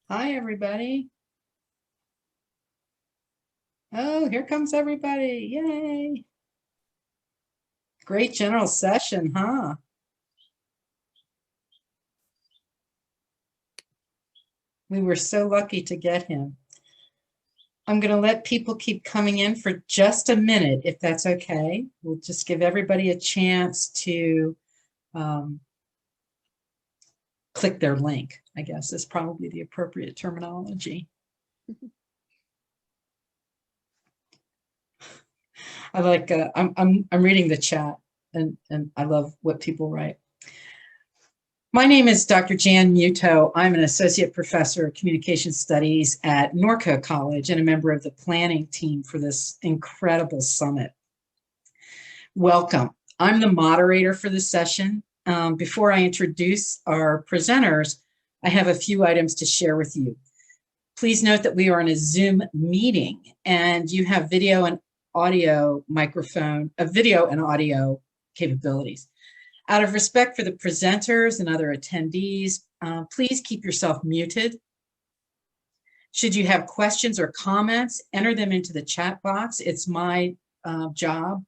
Hi, everybody. Oh, here comes everybody. Yay. Great general session, huh? We were so lucky to get him. I'm going to let people keep coming in for just a minute, if that's okay. We'll just give everybody a chance to um, click their link, I guess is probably the appropriate terminology. I'm reading the chat and I love what people write. My name is Dr. Jan Muto. I'm an associate professor of communication studies at Norco College and a member of the planning team for this incredible summit. Welcome. I'm the moderator for this session. Before I introduce our presenters, I have a few items to share with you. Please note that we are in a Zoom meeting and you have video and audio capabilities. Out of respect for the presenters and other attendees, please keep yourself muted. Should you have questions or comments, enter them into the chat box. It's my job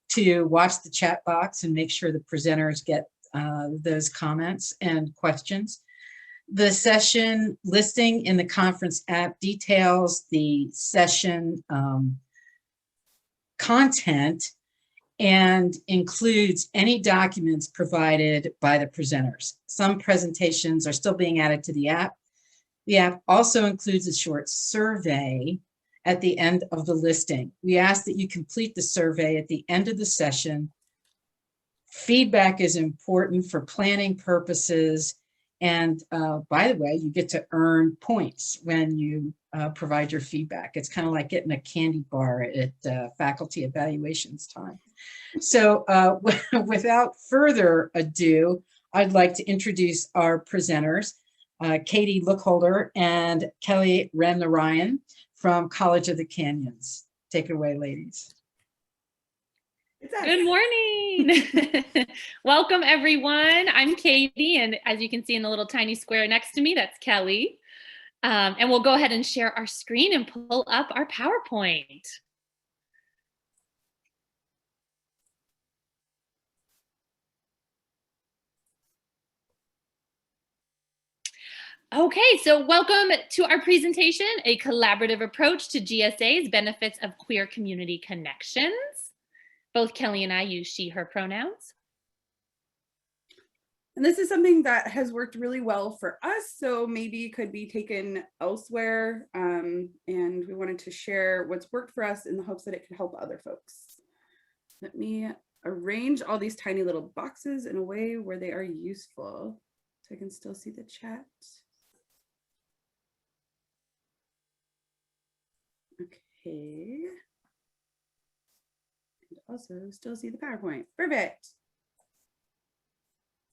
to watch the chat box and make sure the presenters get those comments and questions. The session listing in the conference app details the session content and includes any documents provided by the presenters. Some presentations are still being added to the app. The app also includes a short survey at the end of the listing. We ask that you complete the survey at the end of the session. Feedback is important for planning purposes. And by the way, you get to earn points when you provide your feedback. It's kind of like getting a candy bar at faculty evaluations time. So without further ado, I'd like to introduce our presenters, Katie Lookholder and Kelly Ramnarayan from College of the Canyons. Take it away, ladies. Good morning. Welcome, everyone. I'm Katie, and as you can see in the little tiny square next to me, that's Kelly. And we'll go ahead and share our screen and pull up our PowerPoint. Okay, so welcome to our presentation, A Collaborative Approach to GSA's Benefits of Queer Community Connections. Both Kelly and I use she, her pronouns. And this is something that has worked really well for us, so maybe could be taken elsewhere. And we wanted to share what's worked for us in the hopes that it could help other folks. Let me arrange all these tiny little boxes in a way where they are useful, so I can still see the chat. Okay. And also still see the PowerPoint. Perfect.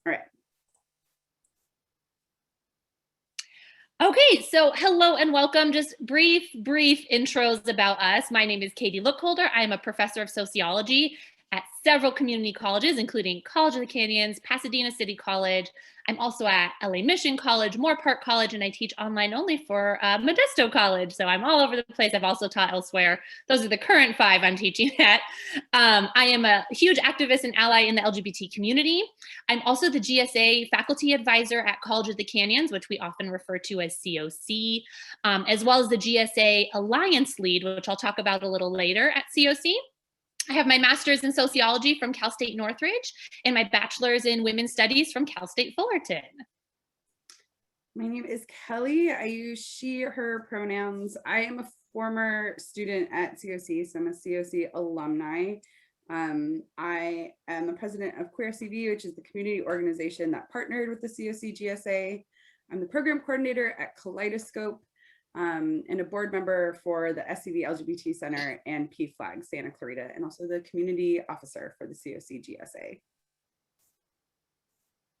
All right. Okay, so hello and welcome. Just brief intros about us. My name is Katie Lookholder. I am a professor of sociology at several community colleges, including College of the Canyons, Pasadena City College. I'm also at LA Mission College, Moore Park College, and I teach online only for Modesto College. So I'm all over the place. I've also taught elsewhere. Those are the current 5 I'm teaching at. I am a huge activist and ally in the LGBT community. I'm also the GSA faculty advisor at College of the Canyons, which we often refer to as COC, as well as the GSA Alliance lead, which I'll talk about a little later at COC. I have my master's in sociology from Cal State Northridge and my bachelor's in women's studies from Cal State Fullerton. My name is Kelly. I use she, her pronouns. I am a former student at COC, so I'm a COC alumni. I am the president of Queer CV, which is the community organization that partnered with the COC GSA. I'm the program coordinator at Kaleidoscope and a board member for the SVA LGBT Center and PFLAG Santa Clarita, and also the community officer for the COC GSA.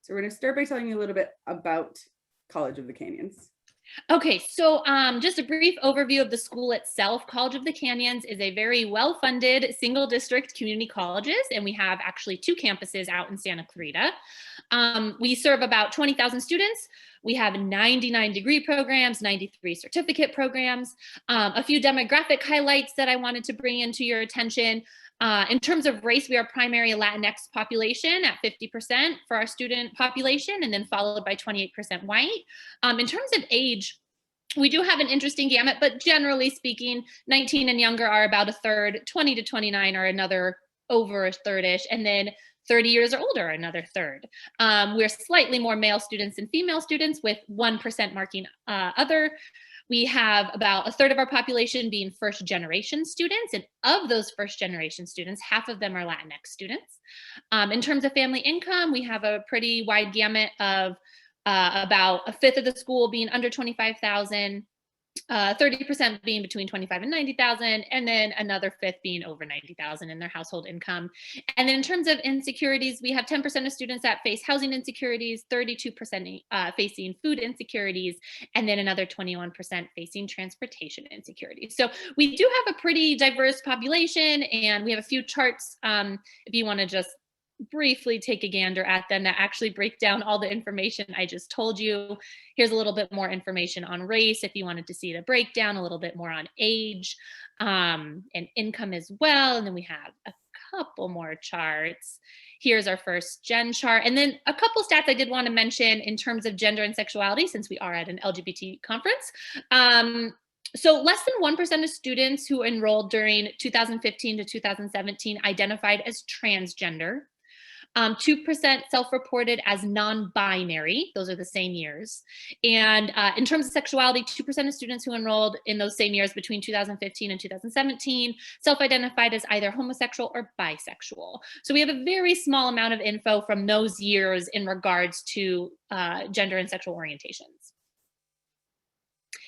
So we're going to start by telling you a little bit about College of the Canyons. Okay, so just a brief overview of the school itself. College of the Canyons is a very well-funded single district community colleges, and we have actually 2 campuses out in Santa Clarita. We serve about 20,000 students. We have 99 degree programs, 93 certificate programs. A few demographic highlights that I wanted to bring into your attention. In terms of race, we are primary Latinx population at 50% for our student population, and then followed by 28% white. In terms of age, we do have an interesting gamut, but generally speaking, 19 and younger are about a third, 20 to 29 are another over a third-ish, and then 30 years or older, another third. We're slightly more male students than female students, with 1% marking other. We have about a third of our population being first generation students. And of those first generation students, half of them are Latinx students. In terms of family income, we have a pretty wide gamut of about a fifth of the school being under 25,000, 30% being between 25 and 90,000, and then another fifth being over 90,000 in their household income. And then in terms of insecurities, we have 10% of students that face housing insecurities, 32% facing food insecurities, and then another 21% facing transportation insecurities. So we do have a pretty diverse population, and we have a few charts if you want to just briefly take a gander at them that actually break down all the information I just told you. Here's a little bit more information on race if you wanted to see the breakdown, a little bit more on age and income as well. And then we have a couple more charts. Here's our first gen chart. And then a couple stats I did want to mention in terms of gender and sexuality, since we are at an LGBT conference. So less than 1% of students who enrolled during 2015 to 2017 identified as transgender. 2% self-reported as non-binary. Those are the same years. And in terms of sexuality, 2% of students who enrolled in those same years between 2015 and 2017 self-identified as either homosexual or bisexual. So we have a very small amount of info from those years in regards to gender and sexual orientations.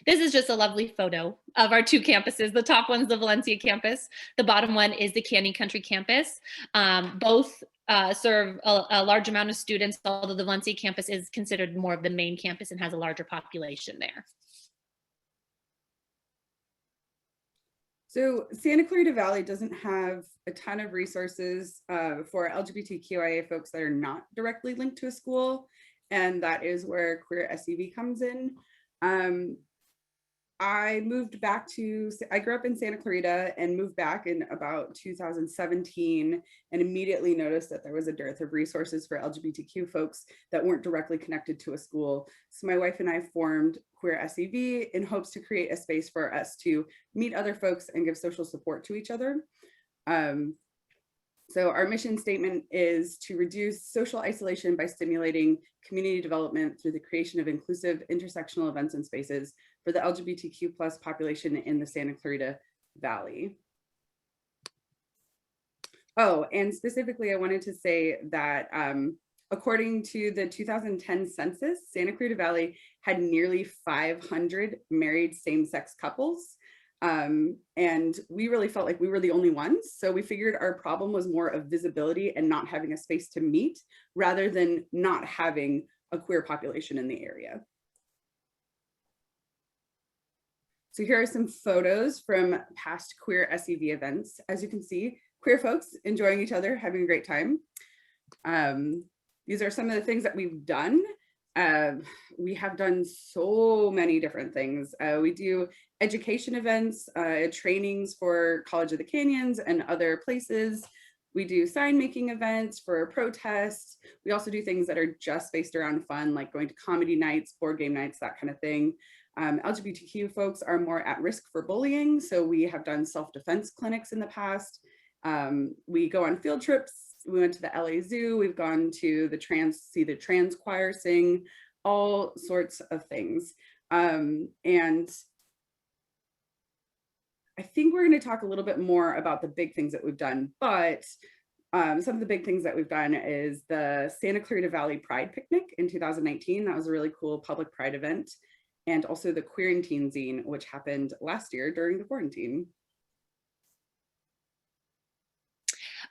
This is just a lovely photo of our 2 campuses. The top one's the Valencia campus. The bottom one is the Canyon Country campus. Both serve a large amount of students, although the Valencia campus is considered more of the main campus and has a larger population there. So Santa Clarita Valley doesn't have a ton of resources for LGBTQIA folks that are not directly linked to a school, and that is where Queer SEV comes in. I grew up in Santa Clarita and moved back in about 2017 and immediately noticed that there was a dearth of resources for LGBTQ folks that weren't directly connected to a school. So my wife and I formed Queer SEV in hopes to create a space for us to meet other folks and give social support to each other. So our mission statement is to reduce social isolation by stimulating community development through the creation of inclusive intersectional events and spaces for the LGBTQ+ population in the Santa Clarita Valley. Oh, and specifically, I wanted to say that according to the 2010 census, Santa Clarita Valley had nearly 500 married same-sex couples. And we really felt like we were the only ones. So we figured our problem was more of visibility and not having a space to meet rather than not having a queer population in the area. So here are some photos from past Queer SEV events. As you can see, queer folks enjoying each other, having a great time. These are some of the things that we've done. We have done so many different things. We do education events, trainings for College of the Canyons and other places. We do sign making events for protests. We also do things that are just based around fun, like going to comedy nights, board game nights, that kind of thing. LGBTQ folks are more at risk for bullying. So we have done self-defense clinics in the past. We go on field trips. We went to the LA Zoo. We've gone to the trans choir sing, all sorts of things. And I think we're going to talk a little bit more about the big things that we've done, but some of the big things that we've done is the Santa Clarita Valley Pride Picnic in 2019. That was a really cool public pride event. And also the Queering Teen Zine, which happened last year during the quarantine.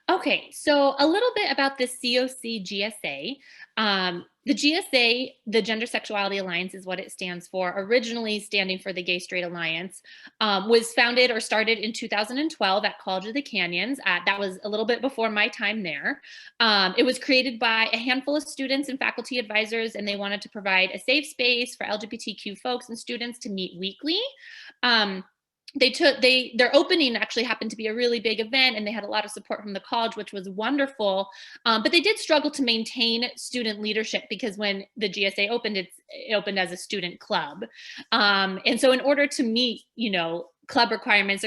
Okay, so a little bit about the COC GSA. The GSA, the Gender Sexuality Alliance is what it stands for, originally standing for the Gay Straight Alliance, was founded or started in 2012 at College of the Canyons. That was a little bit before my time there. It was created by a handful of students and faculty advisors, and they wanted to provide a safe space for LGBTQ folks and students to meet weekly. Their opening actually happened to be a really big event, and they had a lot of support from the college, which was wonderful. But they did struggle to maintain student leadership because when the GSA opened, it opened as a student club. And so in order to meet, club requirements,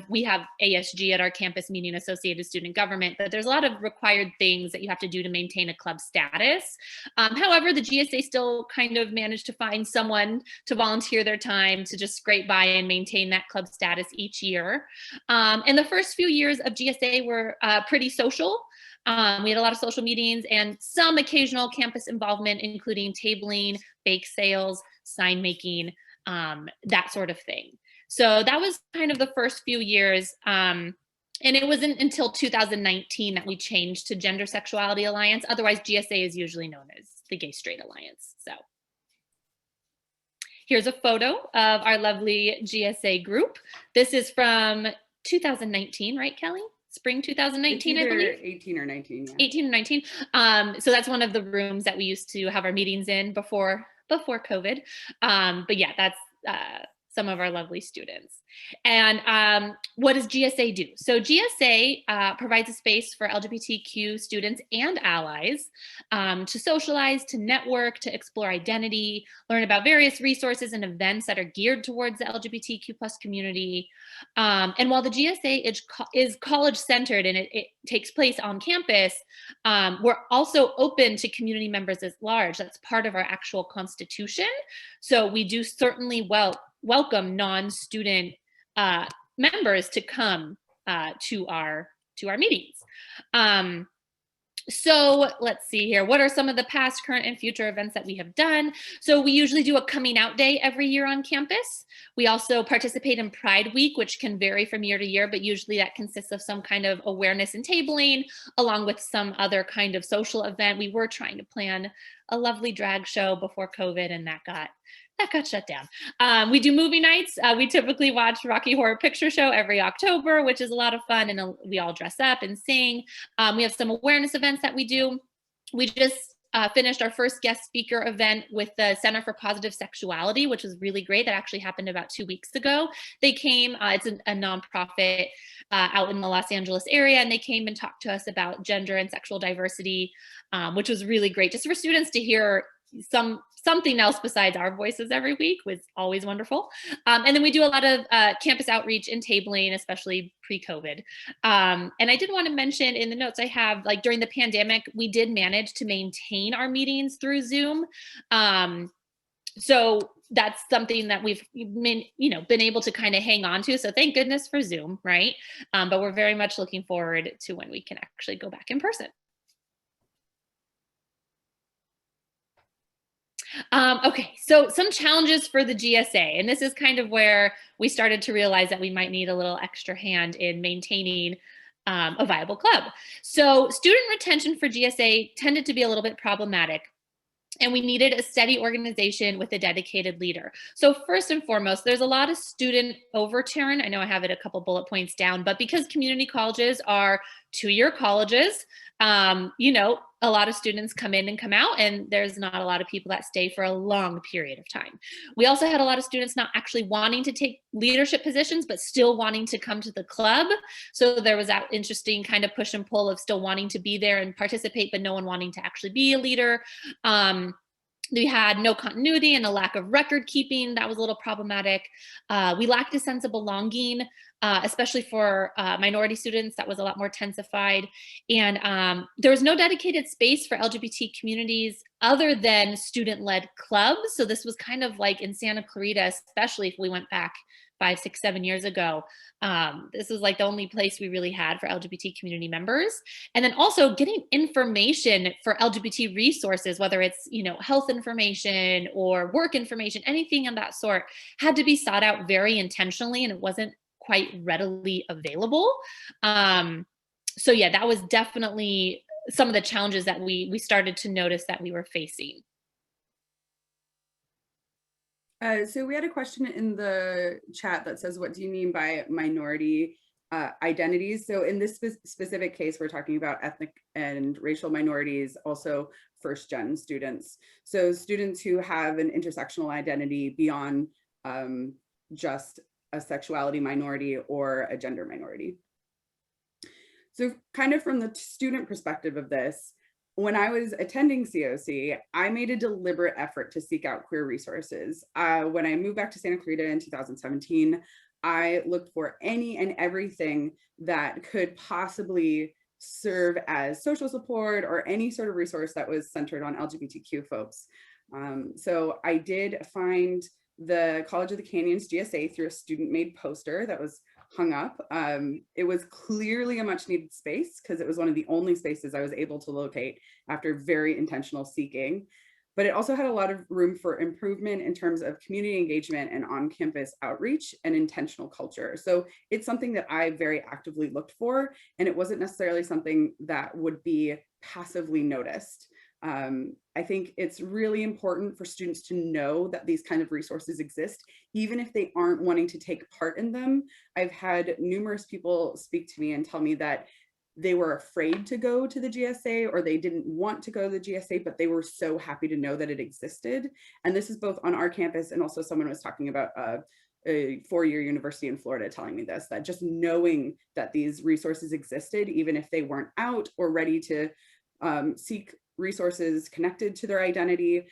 we have ASG at our campus, meaning Associated Student Government, but there's a lot of required things that you have to do to maintain a club status. However, the GSA still kind of managed to find someone to volunteer their time to just scrape by and maintain that club status each year. And the first few years of GSA were pretty social. We had a lot of social meetings and some occasional campus involvement, including tabling, bake sales, sign making, that sort of thing. So that was kind of the first few years. And it wasn't until 2019 that we changed to Gender Sexuality Alliance. Otherwise, GSA is usually known as the Gay Straight Alliance. So here's a photo of our lovely GSA group. This is from 2019, right, Kelly? Spring 2019, I believe. 18 or 19. Yeah. 18 or 19. So that's one of the rooms that we used to have our meetings in before COVID. But yeah, that's some of our lovely students. And what does GSA do? So GSA provides a space for LGBTQ students and allies to socialize, to network, to explore identity, learn about various resources and events that are geared towards the LGBTQ plus community. And while the GSA is college-centered and it takes place on campus, we're also open to community members at large. That's part of our actual constitution. So we do certainly welcome non-student members to come to our meetings. So let's see here. What are some of the past, current, and future events that we have done? So we usually do a coming out day every year on campus. We also participate in Pride Week, which can vary from year to year, but usually that consists of some kind of awareness and tabling, along with some other kind of social event. We were trying to plan a lovely drag show before COVID, and that got shut down. We do movie nights. We typically watch Rocky Horror Picture Show every October, which is a lot of fun, and we all dress up and sing. We have some awareness events that we do. We just finished our first guest speaker event with the Center for Positive Sexuality, which was really great. That actually happened about 2 weeks ago. They came, it's a nonprofit out in the Los Angeles area, and they came and talked to us about gender and sexual diversity, which was really great just for students to hear something else besides our voices every week. Was always wonderful. And then we do a lot of campus outreach and tabling, especially pre-COVID. And I did want to mention in the notes I have, like during the pandemic, we did manage to maintain our meetings through Zoom. So that's something that we've been able to kind of hang on to. So thank goodness for Zoom, right? But we're very much looking forward to when we can actually go back in person. Okay, so some challenges for the GSA, and this is kind of where we started to realize that we might need a little extra hand in maintaining a viable club. So student retention for GSA tended to be a little bit problematic, and we needed a steady organization with a dedicated leader. So first and foremost, there's a lot of student overturn. I know I have it a couple bullet points down, but because community colleges are two-year colleges, a lot of students come in and come out, and there's not a lot of people that stay for a long period of time. We also had a lot of students not actually wanting to take leadership positions, but still wanting to come to the club. So there was that interesting kind of push and pull of still wanting to be there and participate, but no one wanting to actually be a leader. We had no continuity and a lack of record keeping. That was a little problematic. We lacked a sense of belonging, especially for minority students. That was a lot more intensified. And there was no dedicated space for LGBT communities other than student-led clubs. So this was kind of like in Santa Clarita, especially if we went back 5, 6, 7 years ago. This was like the only place we really had for LGBT community members. And then also getting information for LGBT resources, whether it's, health information or work information, anything of that sort, had to be sought out very intentionally, and it wasn't quite readily available. So yeah, that was definitely some of the challenges that we started to notice that we were facing. So we had a question in the chat that says, what do you mean by minority identities? So in this specific case, we're talking about ethnic and racial minorities, also first-gen students. So students who have an intersectional identity beyond just a sexuality minority or a gender minority. So kind of from the student perspective of this, when I was attending COC, I made a deliberate effort to seek out queer resources. When I moved back to Santa Clarita in 2017, I looked for any and everything that could possibly serve as social support or any sort of resource that was centered on LGBTQ folks. So I did find the College of the Canyons GSA through a student-made poster that was hung up. It was clearly a much needed space because it was one of the only spaces I was able to locate after very intentional seeking. But it also had a lot of room for improvement in terms of community engagement and on-campus outreach and intentional culture. So it's something that I very actively looked for, and it wasn't necessarily something that would be passively noticed. I think it's really important for students to know that these kind of resources exist, even if they aren't wanting to take part in them. I've had numerous people speak to me and tell me that they were afraid to go to the GSA or they didn't want to go to the GSA, but they were so happy to know that it existed. And this is both on our campus, and also someone was talking about a four-year university in Florida telling me this, that just knowing that these resources existed, even if they weren't out or ready to seek resources connected to their identity,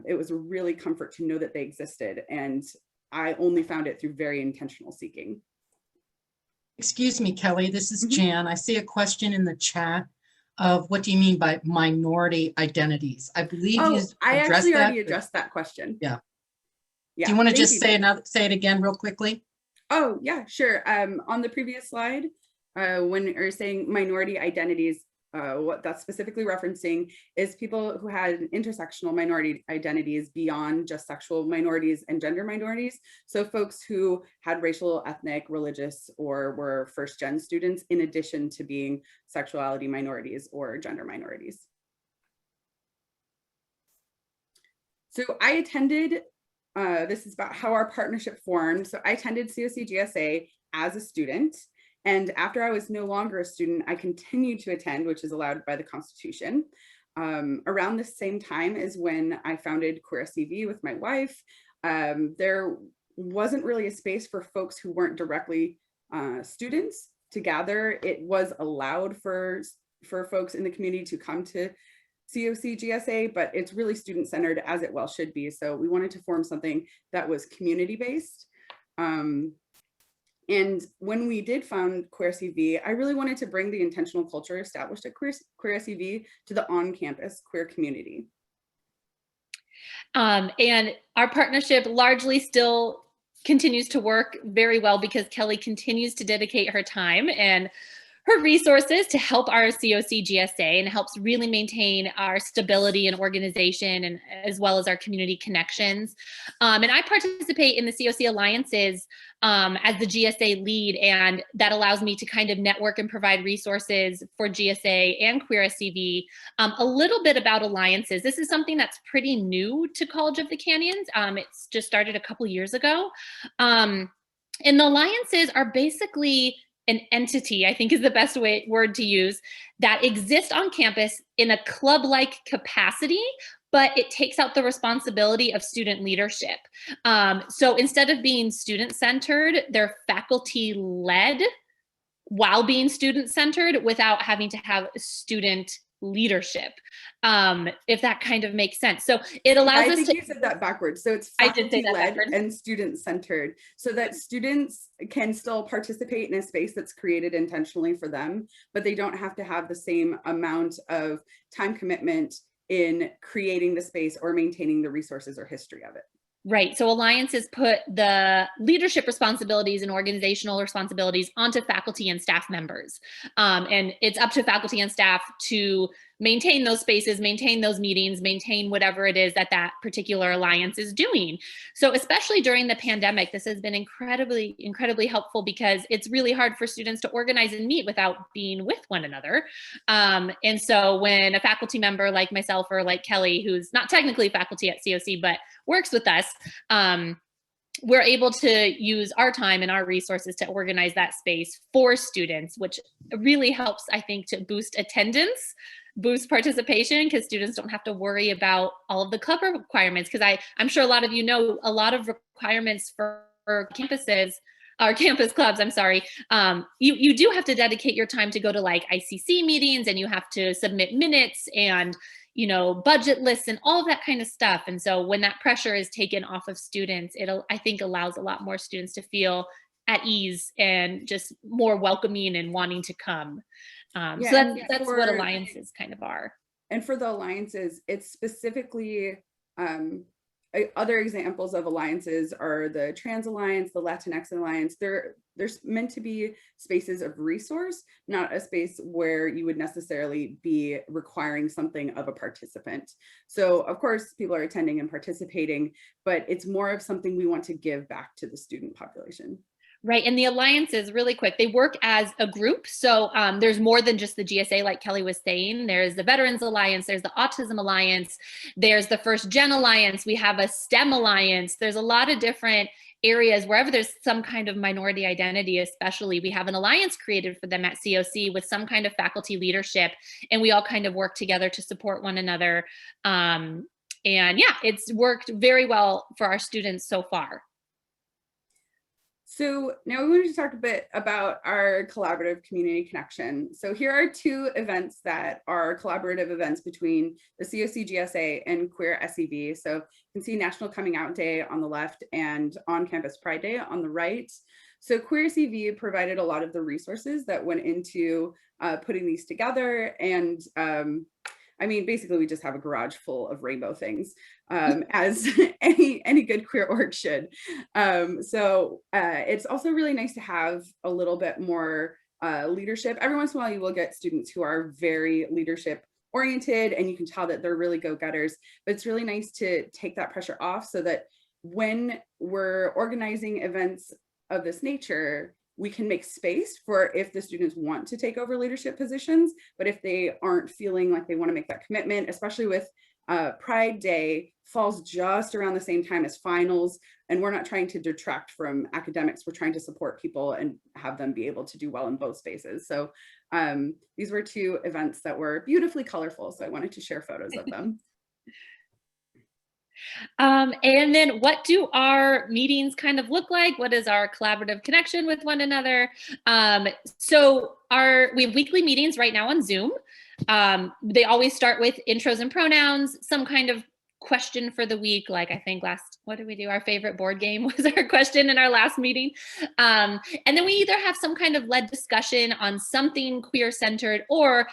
it was a really comfort to know that they existed. And I only found it through very intentional seeking. Excuse me, Kelly, this is Jan. I see a question in the chat of what do you mean by minority identities? I believe I actually already addressed that question. Yeah. Yeah. Do you want to just say it again real quickly? Oh, yeah, sure. On the previous slide, when you're saying minority identities, what that's specifically referencing is people who had intersectional minority identities beyond just sexual minorities and gender minorities. So folks who had racial, ethnic, religious, or were first-gen students, in addition to being sexuality minorities or gender minorities. So I attended, this is about how our partnership formed. So I attended COC GSA as a student. And after I was no longer a student, I continued to attend, which is allowed by the Constitution. Around the same time is when I founded Queer SV with my wife. There wasn't really a space for folks who weren't directly students to gather. It was allowed for folks in the community to come to COC GSA, but it's really student-centered, as it well should be. So we wanted to form something that was community-based. And when we did found Queer SV, I really wanted to bring the intentional culture established at Queer SV to the on-campus queer community. And our partnership largely still continues to work very well because Kelly continues to dedicate her time and her resources to help our COC GSA, and helps really maintain our stability and organization, and as well as our community connections. And I participate in the COC alliances as the GSA lead, and that allows me to kind of network and provide resources for GSA and Queer SV. A little bit about alliances. This is something that's pretty new to College of the Canyons. It's just started a couple years ago. And the alliances are basically an entity, I think is the best word to use, that exists on campus in a club-like capacity, but it takes out the responsibility of student leadership. So instead of being student-centered, they're faculty-led while being student-centered without having to have student leadership, if that kind of makes sense. So it allows us to— I think you said that backwards. So it's faculty-led and student-centered, so that students can still participate in a space that's created intentionally for them, but they don't have to have the same amount of time commitment in creating the space or maintaining the resources or history of it. Right. So alliances put the leadership responsibilities and organizational responsibilities onto faculty and staff members. And it's up to faculty and staff to maintain those spaces, maintain those meetings, maintain whatever it is that that particular alliance is doing. So especially during the pandemic, this has been incredibly, incredibly helpful because it's really hard for students to organize and meet without being with one another. And so when a faculty member like myself or like Kelly, who's not technically faculty at COC, but works with us, we're able to use our time and our resources to organize that space for students, which really helps, I think, to boost attendance, boost participation, because students don't have to worry about all of the club requirements. Because I'm sure a lot of you know a lot of requirements for campuses, or campus clubs, I'm sorry. You do have to dedicate your time to go to like ICC meetings, and you have to submit minutes and budget lists and all of that kind of stuff. And so when that pressure is taken off of students, I think allows a lot more students to feel at ease and just more welcoming and wanting to come. So that's what alliances kind of are. And for the alliances, it's specifically, other examples of alliances are the Trans Alliance, the Latinx Alliance. There's meant to be spaces of resource, not a space where you would necessarily be requiring something of a participant. So of course, people are attending and participating, but it's more of something we want to give back to the student population. Right. And the alliances, really quick, they work as a group. So there's more than just the GSA, like Kelly was saying. There's the Veterans Alliance, there's the Autism Alliance, there's the First Gen Alliance, we have a STEM Alliance. There's a lot of different areas wherever there's some kind of minority identity, especially. We have an alliance created for them at COC with some kind of faculty leadership, and we all kind of work together to support one another. And yeah, it's worked very well for our students so far. So now we wanted to talk a bit about our collaborative community connection. So here are two events that are collaborative events between the COC GSA and Queer SEV. So you can see National Coming Out Day on the left and On Campus Pride Day on the right. So Queer SEV provided a lot of the resources that went into putting these together. And I mean, basically, we just have a garage full of rainbow things, as any good queer org should. So it's also really nice to have a little bit more leadership. Every once in a while, you will get students who are very leadership oriented, and you can tell that they're really go-getters. But it's really nice to take that pressure off so that when we're organizing events of this nature, we can make space for if the students want to take over leadership positions, but if they aren't feeling like they want to make that commitment, especially with Pride Day falls just around the same time as finals, and we're not trying to detract from academics, we're trying to support people and have them be able to do well in both spaces. So these were two events that were beautifully colorful, so I wanted to share photos of them. And then what do our meetings kind of look like? What is our collaborative connection with one another? So we have weekly meetings right now on Zoom. They always start with intros and pronouns, some kind of question for the week. Like I think what did we do? Our favorite board game was our question in our last meeting. And then we either have some kind of led discussion on something queer centered, or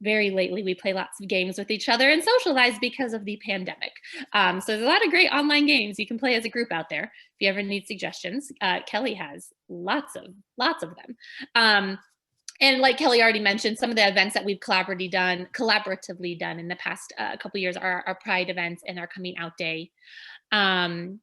very lately, we play lots of games with each other and socialize because of the pandemic. So there's a lot of great online games you can play as a group out there. If you ever need suggestions, Kelly has lots of them. And like Kelly already mentioned, some of the events that we've collaboratively done in the past couple years are our Pride events and our Coming Out Day. And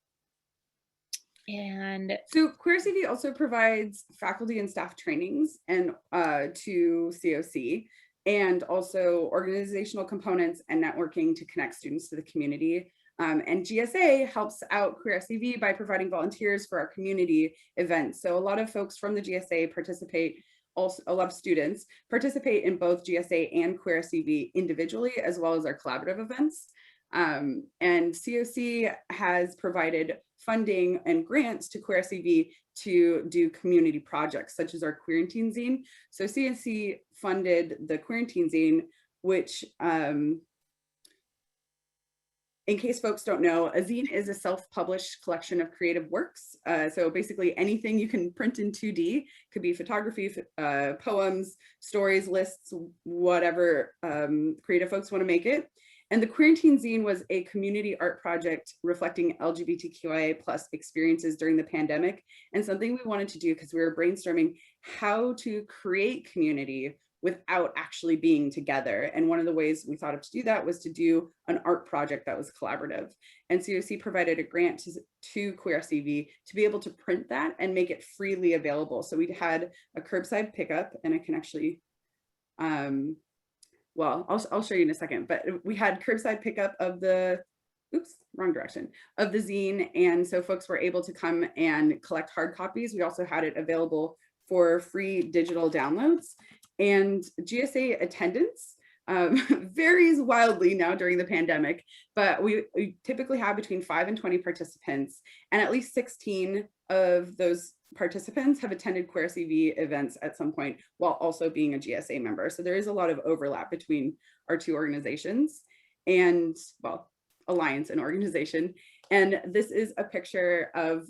so Queer CV also provides faculty and staff trainings and to COC, and also organizational components and networking to connect students to the community. And GSA helps out Queer SEV by providing volunteers for our community events. So a lot of folks from the GSA participate, also a lot of students participate in both GSA and Queer SEV individually, as well as our collaborative events. And COC has provided funding and grants to Queer SEV to do community projects, such as our Queerantine Zine. So CNC funded the Queerantine Zine, which, in case folks don't know, a zine is a self-published collection of creative works. So basically anything you can print in 2D, could be photography, poems, stories, lists, whatever creative folks want to make it. And the Queerantine Zine was a community art project reflecting LGBTQIA+ experiences during the pandemic, and something we wanted to do because we were brainstorming how to create community without actually being together. And one of the ways we thought of to do that was to do an art project that was collaborative. And COC provided a grant to Queer SEV to be able to print that and make it freely available. So we had a curbside pickup, and I can actually, well, I'll show you in a second, but we had curbside pickup of the, oops, wrong direction, of the zine. And so folks were able to come and collect hard copies. We also had it available for free digital downloads. And GSA attendance varies wildly now during the pandemic, but we typically have between 5 and 20 participants, and at least 16 of those participants have attended Queer SEV events at some point while also being a GSA member. So there is a lot of overlap between our two organizations, and well, alliance and organization. And this is a picture of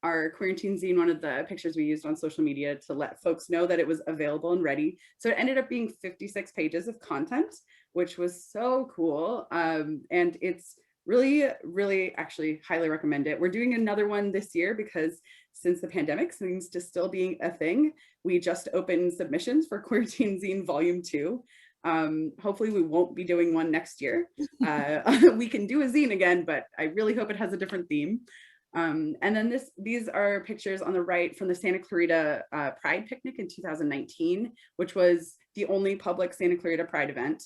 our quarantine zine, one of the pictures we used on social media to let folks know that it was available and ready. So it ended up being 56 pages of content, which was so cool. And it's really, really actually highly recommend it. We're doing another one this year because since the pandemic seems to still be a thing, we just opened submissions for Quarantine Zine Volume 2. Hopefully we won't be doing one next year. We can do a zine again, but I really hope it has a different theme. And then these are pictures on the right from the Santa Clarita Pride Picnic in 2019, which was the only public Santa Clarita Pride event.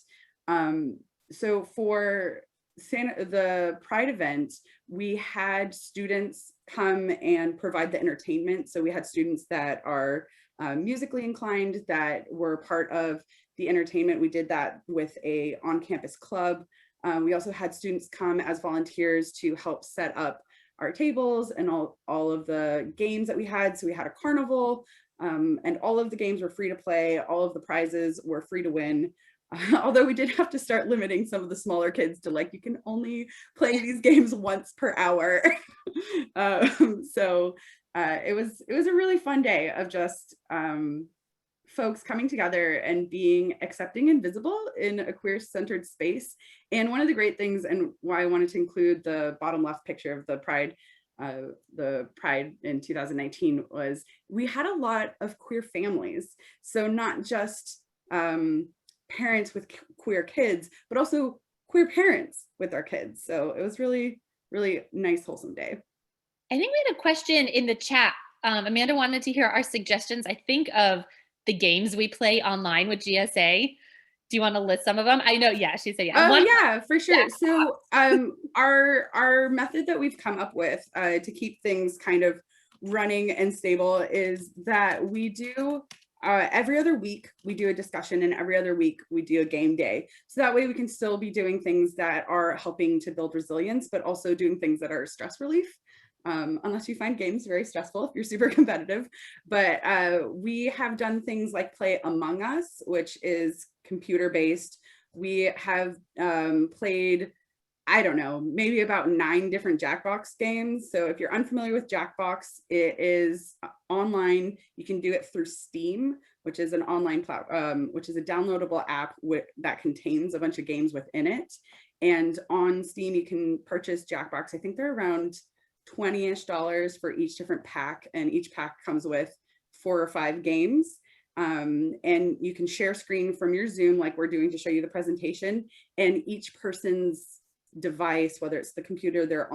So for the Pride event, we had students come and provide the entertainment. So we had students that are musically inclined that were part of the entertainment. We did that with a on-campus club. We also had students come as volunteers to help set up our tables and all of the games that we had. So we had a carnival, and all of the games were free to play. All of the prizes were free to win. Although we did have to start limiting some of the smaller kids to, like, you can only play these games once per hour. So it was a really fun day of just folks coming together and being accepting and visible in a queer-centered space. And one of the great things, and why I wanted to include the bottom left picture of the Pride in 2019, was we had a lot of queer families. So not just parents with queer kids, but also queer parents with our kids. So it was really, really nice, wholesome day. I think we had a question in the chat. Amanda wanted to hear our suggestions, I think, of the games we play online with GSA. Do you want to list some of them? I know, yeah, she said, yeah. Oh, yeah, for sure. So our method that we've come up with to keep things kind of running and stable is that we do every other week we do a discussion, and every other week we do a game day. So that way we can still be doing things that are helping to build resilience, but also doing things that are stress relief. Unless you find games very stressful if you're super competitive. But we have done things like play Among Us, which is computer-based. We have played, I don't know, maybe about 9 different Jackbox games. So if you're unfamiliar with Jackbox, it is online. You can do it through Steam, which is an online platform, which is a downloadable app that contains a bunch of games within it. And on Steam, you can purchase Jackbox. I think they're around $20-ish for each different pack, and each pack comes with 4 or 5 games. And you can share screen from your Zoom like we're doing to show you the presentation, and each person's device, whether it's the computer they're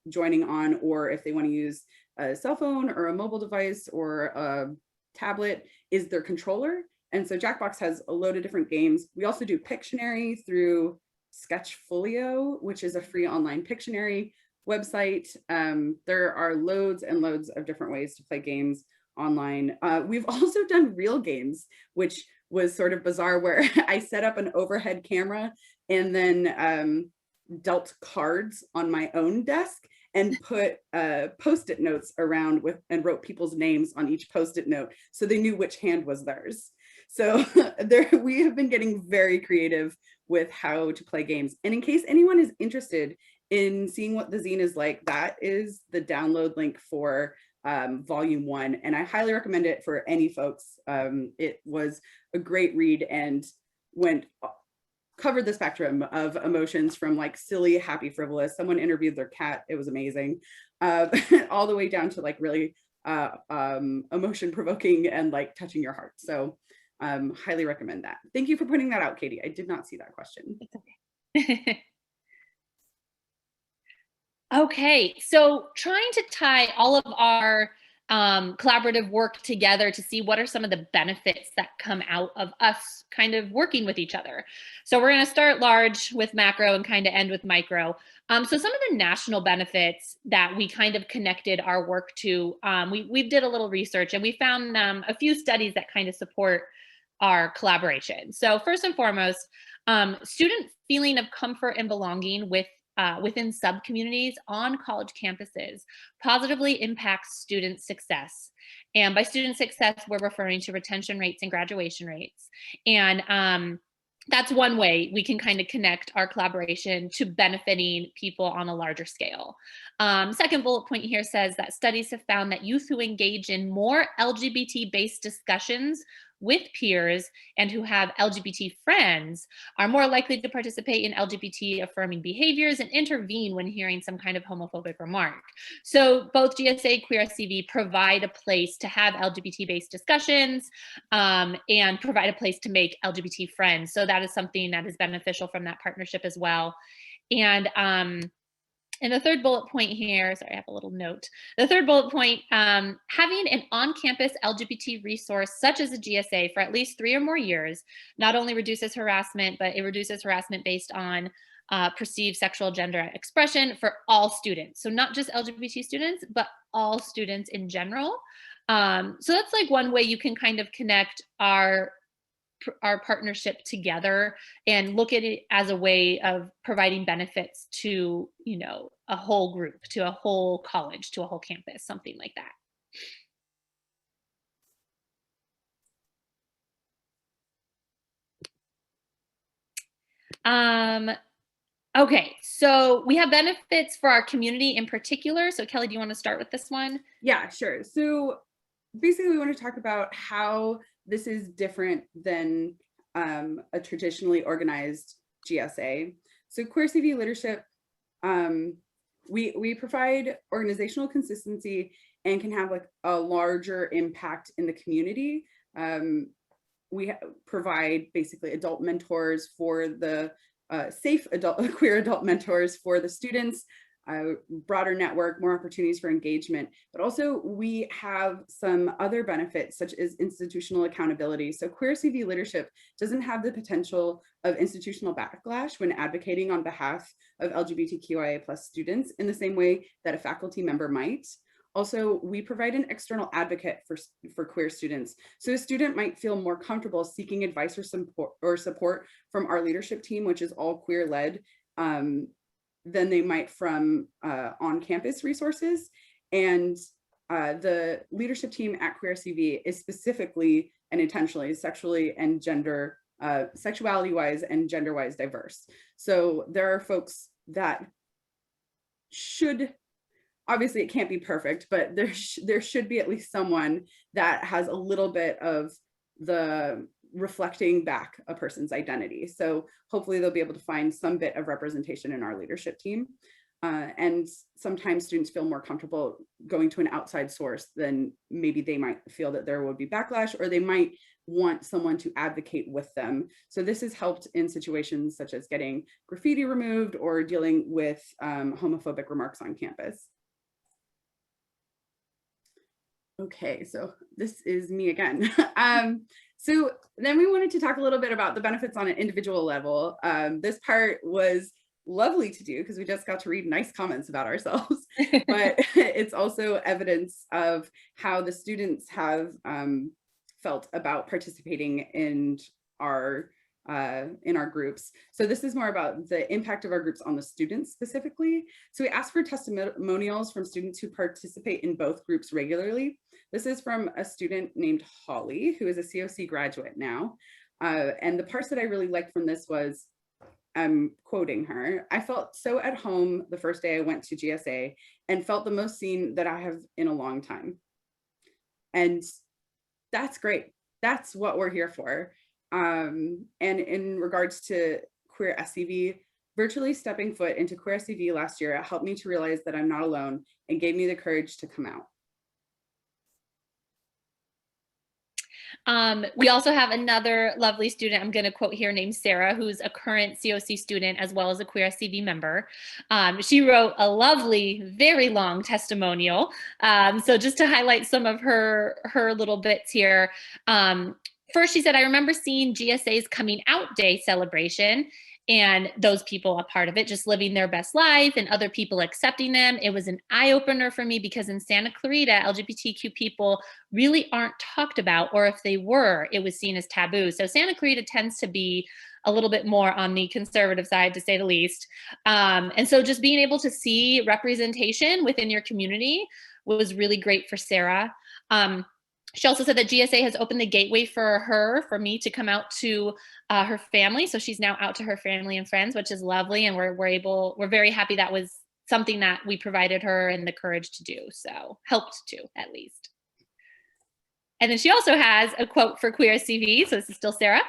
joining on, or if they want to use a cell phone or a mobile device or a tablet, is their controller. And so Jackbox has a load of different games. We also do Pictionary through Sketchfolio, which is a free online Pictionary website. There are loads and loads of different ways to play games online. We've also done real games, which was sort of bizarre, where I set up an overhead camera and then dealt cards on my own desk and put Post-it notes around and wrote people's names on each Post-it note so they knew which hand was theirs. So we have been getting very creative with how to play games. And in case anyone is interested in seeing what the zine is like, that is the download link for volume 1. And I highly recommend it for any folks. It was a great read and covered the spectrum of emotions, from like silly, happy, frivolous. Someone interviewed their cat. It was amazing. All the way down to like really emotion provoking and like touching your heart. So highly recommend that. Thank you for pointing that out, Katie. I did not see that question. It's okay. Okay, so trying to tie all of our collaborative work together to see what are some of the benefits that come out of us kind of working with each other. So we're going to start large with macro and kind of end with micro. So some of the national benefits that we kind of connected our work to, we did a little research and we found a few studies that kind of support our collaboration. So first and foremost, student feeling of comfort and belonging within sub-communities on college campuses positively impacts student success. And by student success, we're referring to retention rates and graduation rates. And that's one way we can kind of connect our collaboration to benefiting people on a larger scale. Second bullet point here says that studies have found that youth who engage in more LGBT-based discussions with peers and who have LGBT friends are more likely to participate in LGBT affirming behaviors and intervene when hearing some kind of homophobic remark. So both GSA Queer SCV provide a place to have LGBT-based discussions and provide a place to make LGBT friends. So that is something that is beneficial from that partnership as well. And the third bullet point here, sorry, I have a little note. The third bullet point, having an on-campus LGBT resource such as a GSA for at least 3 or more years, not only reduces harassment, but it reduces harassment based on perceived sexual gender expression for all students. So not just LGBT students, but all students in general. So that's like one way you can kind of connect our partnership together and look at it as a way of providing benefits to, you know, a whole group, to a whole college, to a whole campus, something like that. Okay, so we have benefits for our community in particular. So Kelly, do you want to start with this one? Yeah, sure. So basically we want to talk about how this is different than a traditionally organized GSA. So Queer CV leadership, we provide organizational consistency and can have like a larger impact in the community. We provide basically adult mentors for the safe queer adult mentors for the students, broader network, more opportunities for engagement, but also we have some other benefits such as institutional accountability. So Queer CV leadership doesn't have the potential of institutional backlash when advocating on behalf of LGBTQIA+ students in the same way that a faculty member might. Also, we provide an external advocate for queer students. So a student might feel more comfortable seeking advice or support from our leadership team, which is all queer led, than they might from on-campus resources. And the leadership team at Queer CV is specifically and intentionally sexuality-wise and gender-wise diverse. So there are folks that should, obviously it can't be perfect, but there should be at least someone that has a little bit of the reflecting back a person's identity. So hopefully they'll be able to find some bit of representation in our leadership team. And sometimes students feel more comfortable going to an outside source than maybe they might feel that there would be backlash, or they might want someone to advocate with them. So this has helped in situations such as getting graffiti removed or dealing with homophobic remarks on campus. Okay, so this is me again. So then we wanted to talk a little bit about the benefits on an individual level. This part was lovely to do because we just got to read nice comments about ourselves, but it's also evidence of how the students have felt about participating in our groups. So this is more about the impact of our groups on the students specifically. So we asked for testimonials from students who participate in both groups regularly. This is from a student named Holly, who is a COC graduate now. And the parts that I really liked from this was, I'm quoting her, "I felt so at home the first day I went to GSA and felt the most seen that I have in a long time." And that's great. That's what we're here for. And in regards to Queer SCV, virtually stepping foot into Queer SCV last year helped me to realize that I'm not alone and gave me the courage to come out. We also have another lovely student, I'm going to quote here, named Sarah, who's a current COC student as well as a Queer SCV member. She wrote a lovely, very long testimonial. So just to highlight some of her little bits here. First, she said, I remember seeing GSA's coming out day celebration and those people a part of it, just living their best life and other people accepting them. It was an eye opener for me because in Santa Clarita, LGBTQ people really aren't talked about, or if they were, it was seen as taboo. So Santa Clarita tends to be a little bit more on the conservative side, to say the least. And so just being able to see representation within your community was really great for Sarah. She also said that GSA has opened the gateway for me to come out to her family. So she's now out to her family and friends, which is lovely. And we're very happy that was something that we provided her and the courage to do. So helped to, at least. And then she also has a quote for Queer CV. So this is still Sarah.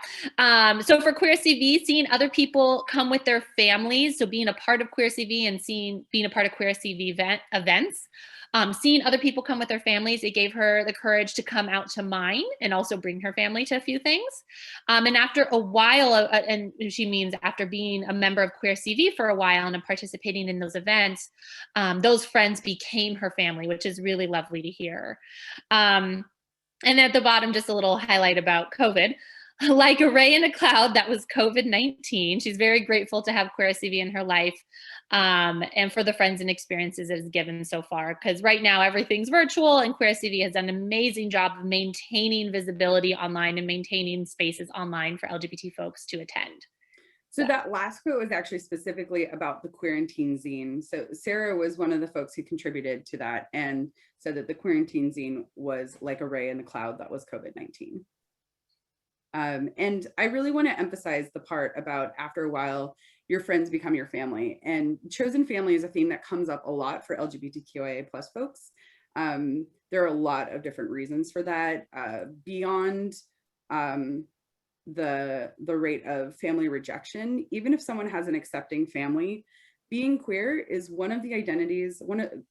So for Queer CV, seeing other people come with their families, so being a part of Queer CV and being a part of Queer CV events, seeing other people come with their families, it gave her the courage to come out to mine and also bring her family to a few things. And after a while, and she means after being a member of Queer CV for a while and participating in those events, those friends became her family, which is really lovely to hear. And at the bottom, just a little highlight about COVID. Like a ray in a cloud, that was COVID-19. She's very grateful to have Queer CV in her life and for the friends and experiences it has given so far. Because right now everything's virtual and Queer CV has done an amazing job of maintaining visibility online and maintaining spaces online for LGBT folks to attend. So that last quote was actually specifically about the Queer and Teen zine. So Sarah was one of the folks who contributed to that and said that the Queer and Teen zine was like a ray in the cloud that was COVID-19. And I really want to emphasize the part about after a while, your friends become your family. And chosen family is a theme that comes up a lot for LGBTQIA+ folks. There are a lot of different reasons for that, beyond the rate of family rejection. Even if someone has an accepting family, being queer is one of the identities,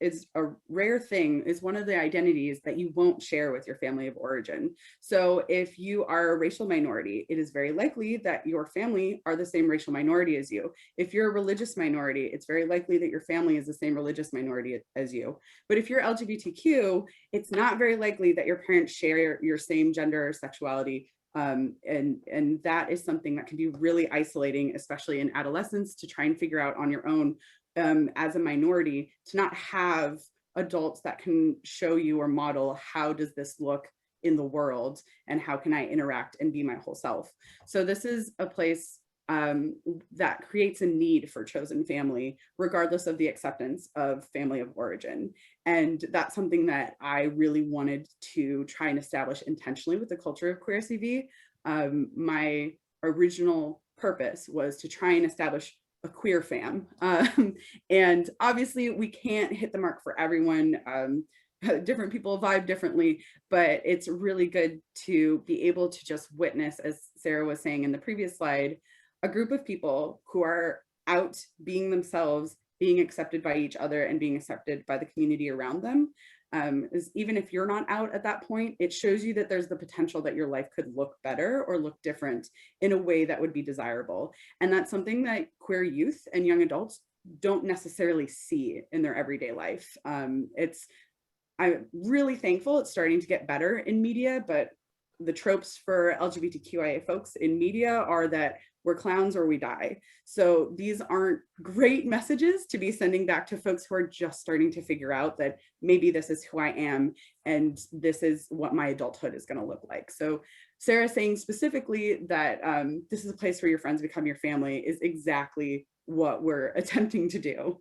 is a rare thing, is one of the identities that you won't share with your family of origin. So if you are a racial minority, it is very likely that your family are the same racial minority as you. If you're a religious minority, it's very likely that your family is the same religious minority as you. But if you're LGBTQ, it's not very likely that your parents share your same gender or sexuality. And that is something that can be really isolating, especially in adolescence, to try and figure out on your own as a minority, to not have adults that can show you or model how does this look in the world and how can I interact and be my whole self. So this is a place that creates a need for chosen family, regardless of the acceptance of family of origin. And that's something that I really wanted to try and establish intentionally with the culture of Queer CV. My original purpose was to try and establish a queer fam. And obviously we can't hit the mark for everyone. Different people vibe differently, but it's really good to be able to just witness, as Sarah was saying in the previous slide, a group of people who are out being themselves, being accepted by each other and being accepted by the community around them. Is even if you're not out at that point, it shows you that there's the potential that your life could look better or look different in a way that would be desirable. And that's something that queer youth and young adults don't necessarily see in their everyday life. I'm really thankful it's starting to get better in media, but the tropes for LGBTQIA folks in media are that we're clowns or we die. So these aren't great messages to be sending back to folks who are just starting to figure out that maybe this is who I am and this is what my adulthood is going to look like. So Sarah saying specifically that this is a place where your friends become your family is exactly what we're attempting to do.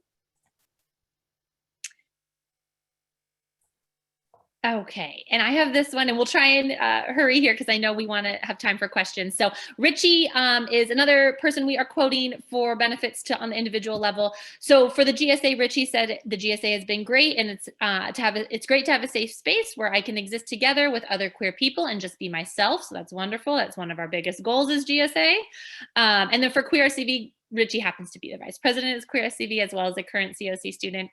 Okay, and I have this one, and we'll try and hurry here because I know we want to have time for questions. So Richie is another person we are quoting for benefits to on the individual level. So for the GSA, Richie said the GSA has been great, and it's great to have a safe space where I can exist together with other queer people and just be myself. So that's wonderful. That's one of our biggest goals as GSA. And then for Queer CV, Richie happens to be the vice president of Queer CV as well as a current COC student.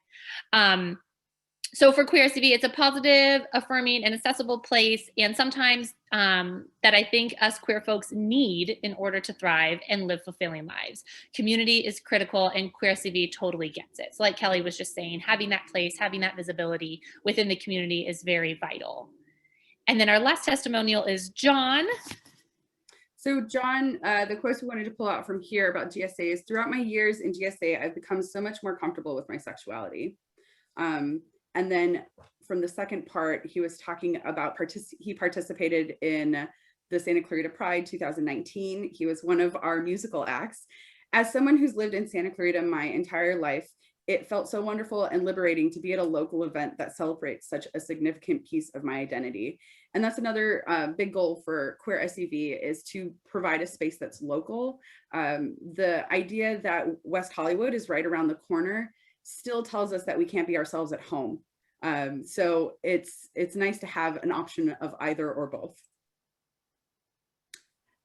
So for Queer SVA, it's a positive, affirming, and accessible place, and sometimes that I think us queer folks need in order to thrive and live fulfilling lives. Community is critical, and Queer SVA totally gets it. So like Kelly was just saying, having that place, having that visibility within the community is very vital. And then our last testimonial is John. So John, the quotes we wanted to pull out from here about GSAs: throughout my years in GSA, I've become so much more comfortable with my sexuality. And then from the second part, he was talking about he participated in the Santa Clarita Pride 2019. He was one of our musical acts. As someone who's lived in Santa Clarita my entire life, it felt so wonderful and liberating to be at a local event that celebrates such a significant piece of my identity. And that's another big goal for Queer SVA, is to provide a space that's local. The idea that West Hollywood is right around the corner still tells us that we can't be ourselves at home. So it's nice to have an option of either or both.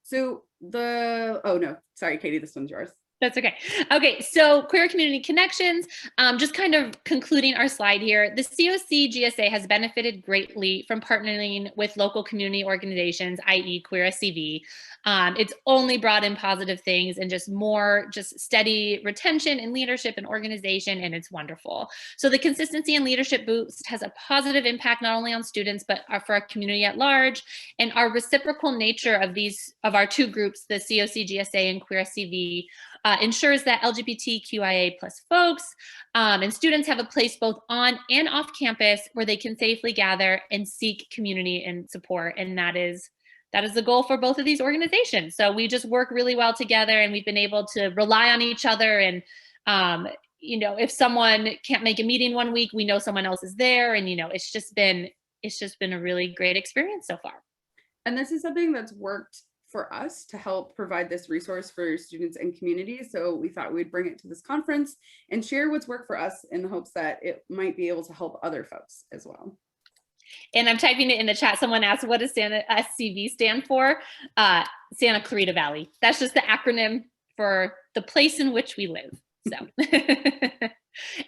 So oh no, sorry, Katie, this one's yours. That's okay. Okay, so queer community connections, just kind of concluding our slide here. The COC GSA has benefited greatly from partnering with local community organizations, i.e. Queer SVA. It's only brought in positive things and just more just steady retention and leadership and organization, and it's wonderful. So the consistency and leadership boost has a positive impact not only on students, but for our community at large. And our reciprocal nature of our two groups, the COC GSA and Queer SVA, ensures that LGBTQIA+ folks and students have a place both on and off campus where they can safely gather and seek community and support. And that is the goal for both of these organizations. So we just work really well together, and we've been able to rely on each other. And you know, if someone can't make a meeting one week, we know someone else is there. And you know, it's just been a really great experience so far. And this is something that's worked for us to help provide this resource for students and communities. So we thought we'd bring it to this conference and share what's worked for us in the hopes that it might be able to help other folks as well. And I'm typing it in the chat. Someone asked, what does SCV stand for? Santa Clarita Valley. That's just the acronym for the place in which we live. So,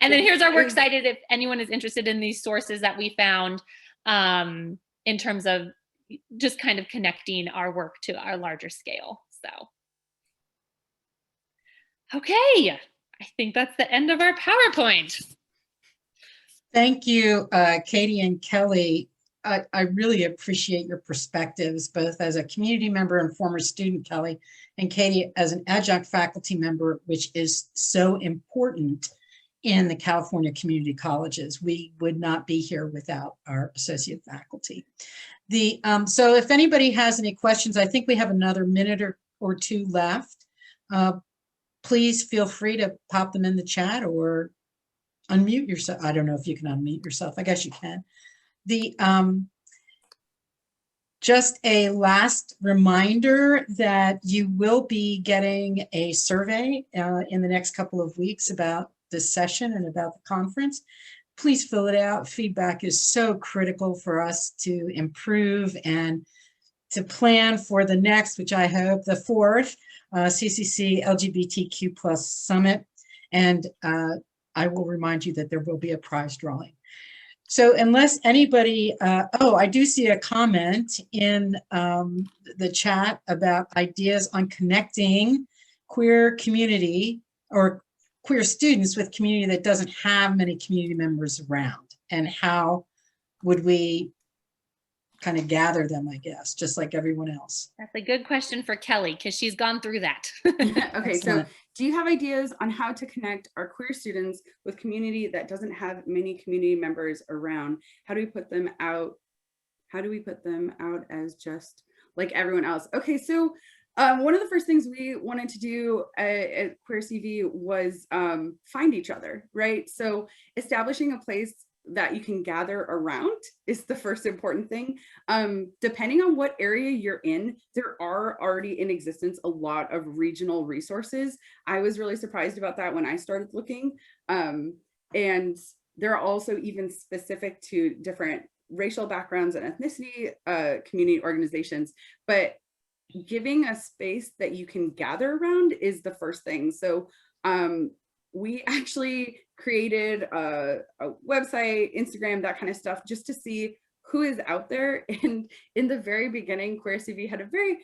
and then here's our works cited if anyone is interested in these sources that we found in terms of just kind of connecting our work to our larger scale. So, okay, I think that's the end of our PowerPoint. Thank you, Katie and Kelly. I really appreciate your perspectives, both as a community member and former student, Kelly, and Katie as an adjunct faculty member, which is so important in the California community colleges. We would not be here without our associate faculty. So if anybody has any questions, I think we have another minute or two left. Please feel free to pop them in the chat or unmute yourself. I don't know if you can unmute yourself. I guess you can. Just a last reminder that you will be getting a survey in the next couple of weeks about this session and about the conference. Please fill it out. Feedback is so critical for us to improve and to plan for the next, which I hope, the fourth CCC LGBTQ+ Summit. And I will remind you that there will be a prize drawing. So unless anybody, oh, I do see a comment in the chat about ideas on connecting queer community or queer students with community that doesn't have many community members around, and how would we kind of gather them, I guess, just like everyone else. That's a good question for Kelly, because she's gone through that. Okay, so do you have ideas on how to connect our queer students with community that doesn't have many community members around? How do we put them out? How do we put them out as just like everyone else? Okay, so one of the first things we wanted to do at Queer CV was find each other, right? So establishing a place that you can gather around is the first important thing. Depending on what area you're in, there are already in existence a lot of regional resources. I was really surprised about that when I started looking. And there are also even specific to different racial backgrounds and ethnicity community organizations, but giving a space that you can gather around is the first thing. So we actually created a website, Instagram, that kind of stuff, just to see who is out there. And in the very beginning, Queer SVA had a very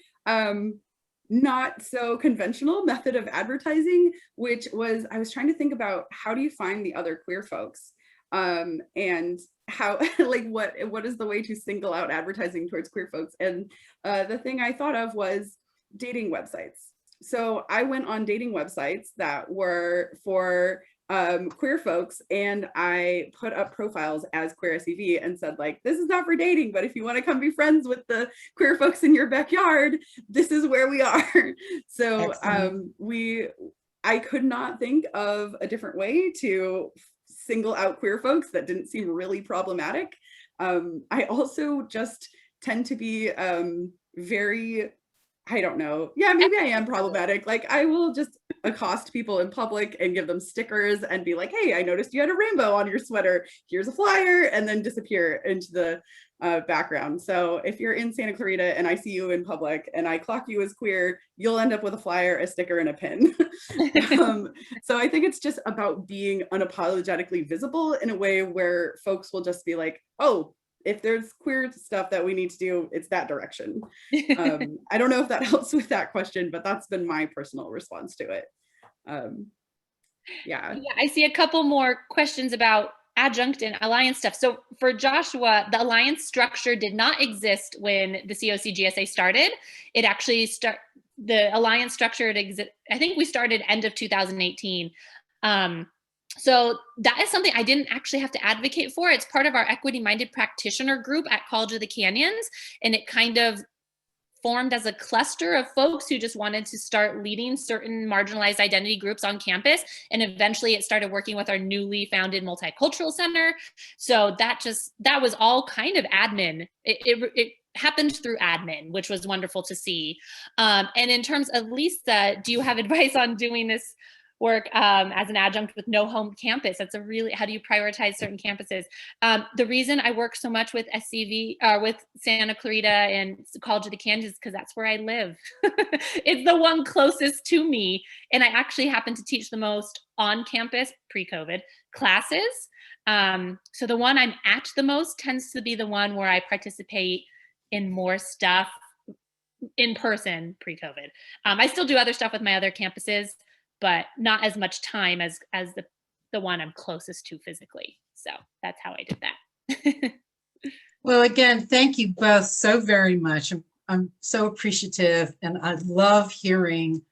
not so conventional method of advertising, which was, I was trying to think about, how do you find the other queer folks? And how, like, what is the way to single out advertising towards queer folks? And the thing I thought of was dating websites. So I went on dating websites that were for queer folks, and I put up profiles as Queer SVA and said, like, this is not for dating, but if you want to come be friends with the queer folks in your backyard, this is where we are. So I could not think of a different way to single out queer folks that didn't seem really problematic. I also just tend to be very, I don't know. Yeah, maybe I am problematic. Like, I will just accost people in public and give them stickers and be like, hey, I noticed you had a rainbow on your sweater. Here's a flyer, and then disappear into the background. So if you're in Santa Clarita and I see you in public and I clock you as queer, you'll end up with a flyer, a sticker, and a pin. So I think it's just about being unapologetically visible in a way where folks will just be like, oh, if there's queer stuff that we need to do, it's that direction. I don't know if that helps with that question, but that's been my personal response to it. Yeah, I see a couple more questions about adjunct and alliance stuff. So for Joshua, the alliance structure did not exist when the COC GSA started. It actually the alliance structure, I think we started end of 2018. So that is something I didn't actually have to advocate for. It's part of our equity-minded practitioner group at College of the Canyons, and it kind of formed as a cluster of folks who just wanted to start leading certain marginalized identity groups on campus. And eventually it started working with our newly founded multicultural center. So that was all kind of admin. It happened through admin, which was wonderful to see. And in terms of Lisa, do you have advice on doing this work as an adjunct with no home campus? That's how do you prioritize certain campuses? The reason I work so much with SCV, with Santa Clarita and College of the Canyons, is because that's where I live. It's the one closest to me. And I actually happen to teach the most on campus pre-COVID classes. So the one I'm at the most tends to be the one where I participate in more stuff in person pre-COVID. I still do other stuff with my other campuses, but not as much time as the one I'm closest to physically. So that's how I did that. Well, again, thank you both so very much. I'm so appreciative, and I love hearing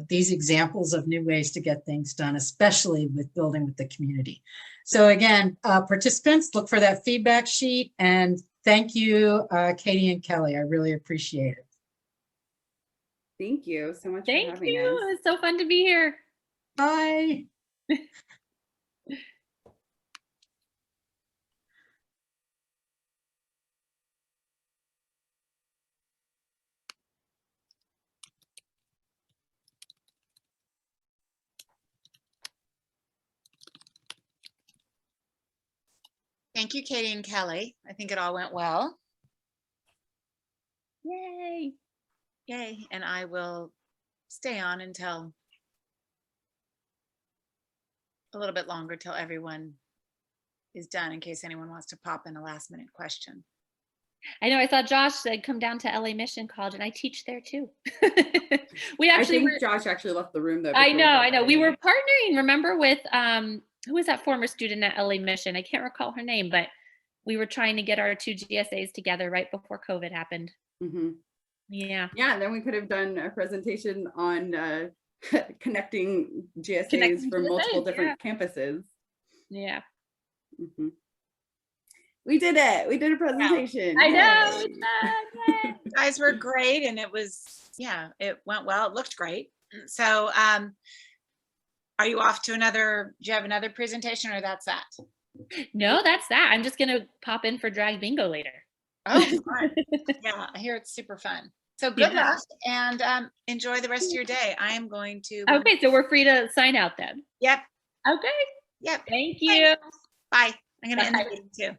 these examples of new ways to get things done, especially with building with the community. So again, participants, look for that feedback sheet, and thank you, Katie and Kelly. I really appreciate it. Thank you so much for having us. Thank you. It's so fun to be here. Bye. Thank you, Katie and Kelly. I think it all went well. Yay. Yay. And I will stay on until a little bit longer till everyone is done, in case anyone wants to pop in a last minute question. I know, I saw Josh said come down to LA Mission College, and I teach there too. I think Josh actually left the room though. I know. We were partnering, remember, with who was that former student at LA Mission? I can't recall her name, but we were trying to get our 2 GSAs together right before COVID happened. Mm-hmm. Yeah. Yeah, and then we could have done a presentation on connecting GSAs from multiple different campuses. Yeah. Mm-hmm. We did it. We did a presentation. I know. It's fun. You guys were great, and it was, yeah, it went well. It looked great. So are you off to do you have another presentation, or that's that? No, that's that. I'm just going to pop in for drag bingo later. Oh, fun. Yeah, I hear it's super fun. So good luck, and enjoy the rest of your day. I am going to. Okay, so we're free to sign out then. Yep. Okay. Yep. Thank you. Bye. I'm going to end the meeting too.